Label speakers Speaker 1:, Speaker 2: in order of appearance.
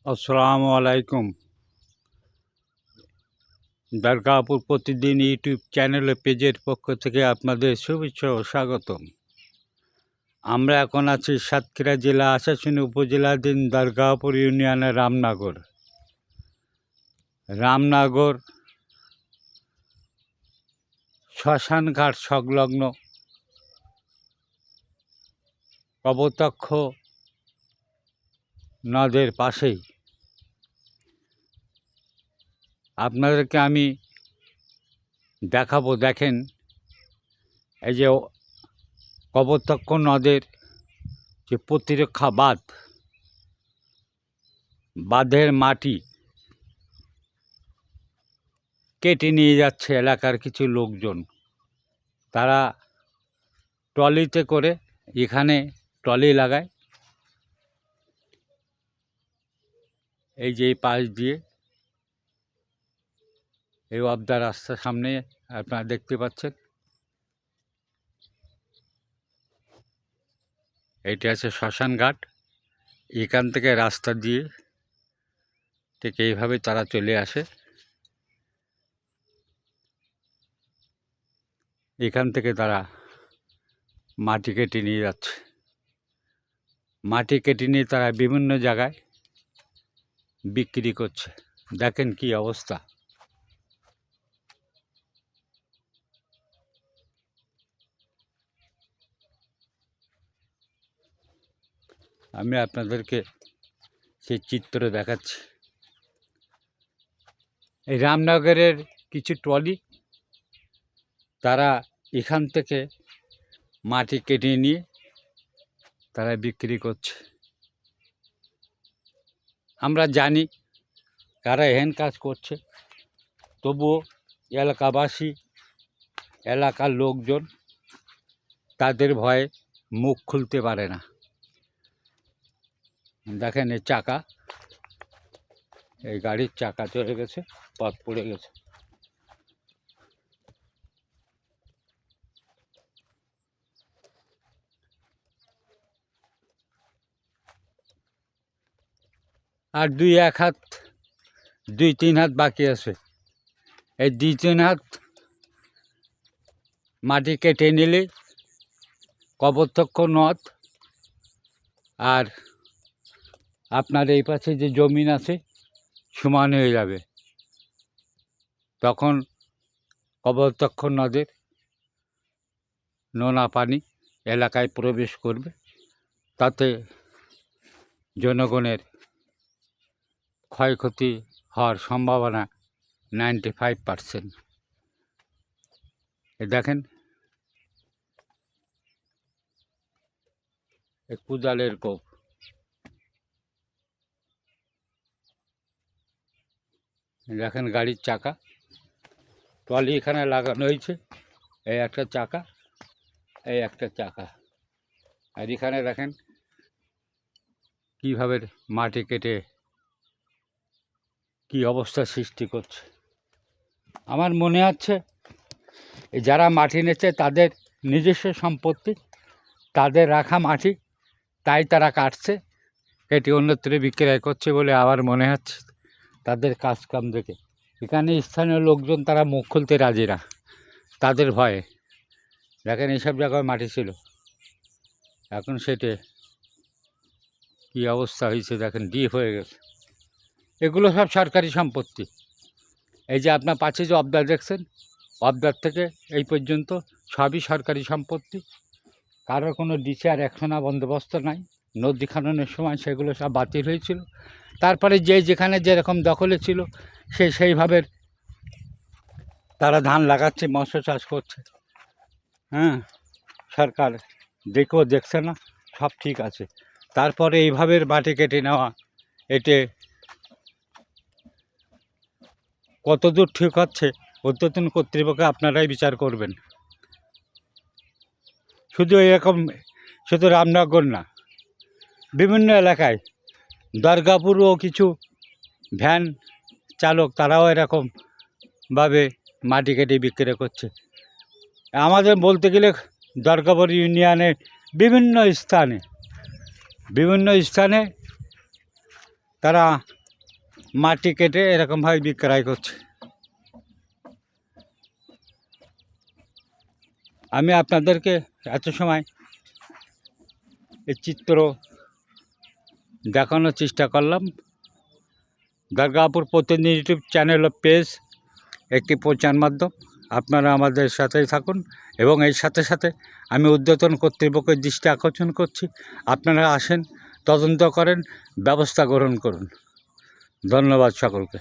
Speaker 1: আসসালামু আলাইকুম। দরগাপুর প্রতিদিন ইউটিউব চ্যানেল পেজের পক্ষ থেকে আপনাদের শুভেচ্ছা ও স্বাগতম। আমরা এখন আছি সাতক্ষীরা জেলা আশাশুনি উপজেলাধীন দরগাপুর ইউনিয়নের রামনগর শ্মশানঘাট সংলগ্ন কপোতাক্ষ নদের পাশেই। আপনাদেরকে আমি দেখাবো, দেখেন এই যে কপোতাক্ষ নদের যে প্রতিরক্ষা বাঁধের মাটি কেটে নিয়ে যাচ্ছে এলাকার কিছু লোকজন। তারা ট্রলিতে করে এখানে ট্রলি লাগায়, এই যে এই পাশ দিয়ে এই অবদা রাস্তার সামনে আপনারা দেখতে পাচ্ছেন, এইটা আছে শ্মশানঘাট। এখান থেকে রাস্তা দিয়ে ঠিক এইভাবে তারা চলে আসে, এখান থেকে তারা মাটি কেটে নিয়ে যাচ্ছে। মাটি কেটে নিয়ে তারা বিভিন্ন জায়গায় বিক্রি করছে। দেখেন কি অবস্থা। আমি আপনাদেরকে সেই চিত্র দেখাচ্ছি। এই রামনগরের কিছু ট্রলি তারা এখান থেকে মাটি কেটে নিয়ে তারা বিক্রি করছে। আমরা জানি কারা এহেন কাজ করছে, তবুও এলাকাবাসী, এলাকার লোকজন তাদের ভয়ে মুখ খুলতে পারে না। দেখেন এই চাকা, এই গাড়ির চাকা চলে গেছে, পথ পড়ে গেছে। আর দুই তিন হাত বাকি আছে। এই 2-3 হাত মাটি কেটে নিলে কপোতাক্ষ নদ আর আপনার এই পাশে যে জমিন আছে সমান হয়ে যাবে। তখন কপোতাক্ষ নদের নোনা পানি এলাকায় প্রবেশ করবে, তাতে জনগণের ক্ষয়ক্ষতি হওয়ার সম্ভাবনা 95%। দেখেন কুদালের কোপ, দেখেন গাড়ির চাকা, ট্রলি এখানে লাগানো হয়েছে। এই একটা চাকা, এই একটা চাকা, আর এখানে দেখেন কীভাবে মাটি কেটে কি অবস্থা সৃষ্টি করছে। আমার মনে হচ্ছে যারা মাটি নিচ্ছে তাদের নিজস্ব সম্পত্তি, তাদের রাখা মাটি, তাই তারা কাটছে, কেটে অন্যত্র বিক্রয় করছে বলে আমার মনে হচ্ছে তাদের কাজকাম দেখে। এখানে স্থানীয় লোকজন তারা মুখ খুলতে রাজি না, তাদের ভয়ে। দেখেন এইসব জায়গায় মাটি ছিল, এখন সেটে কী অবস্থা হয়েছে দেখেন, ডিপ হয়ে গেছে। এগুলো সব সরকারি সম্পত্তি। এই যে আপনার পাশে যে অবদার দেখছেন, অবদার থেকে এই পর্যন্ত সবই সরকারি সম্পত্তি। কারোর কোনো ডিসি অ্যাকশনা বন্দোবস্ত নাই। নদী খননের সময় সেগুলো সব বাতিল হয়েছিল। তারপরে যে যেখানে যেরকম দখলে ছিল সেইভাবে তারা ধান লাগাচ্ছে, মৎস্য চাষ করছে। হ্যাঁ, সরকার দেখেও দেখছে না, সব ঠিক আছে। তারপরে এইভাবে মাটি কেটে নেওয়া, এতে কতদূর ঠিক হচ্ছে ঊর্ধ্বতন কর্তৃপক্ষ আপনারাই বিচার করবেন। শুধু এরকম, শুধু রামনগর না, বিভিন্ন এলাকায় দরগাপুরও কিছু ভ্যান চালক তারাও এরকমভাবে মাটি কেটে বিক্রি করছে। আমাদের বলতে গেলে দরগাপুর ইউনিয়নের বিভিন্ন স্থানে তারা মাটি কেটে এরকমভাবে বিক্রয় করছে। আমি আপনাদেরকে এত সময় এই চিত্র দেখানোর চেষ্টা করলাম। দুর্গাপুর প্রতিদিন ইউটিউব চ্যানেল ও পেজ একটি প্রচার মাধ্যম। আপনারা আমাদের সাথেই থাকুন এবং এর সাথে সাথে আমি ঊর্ধ্বতন কর্তৃপক্ষের দৃষ্টি আকর্ষণ করছি, আপনারা আসেন, তদন্ত করেন, ব্যবস্থা গ্রহণ করুন। ধন্যবাদ সকলকে।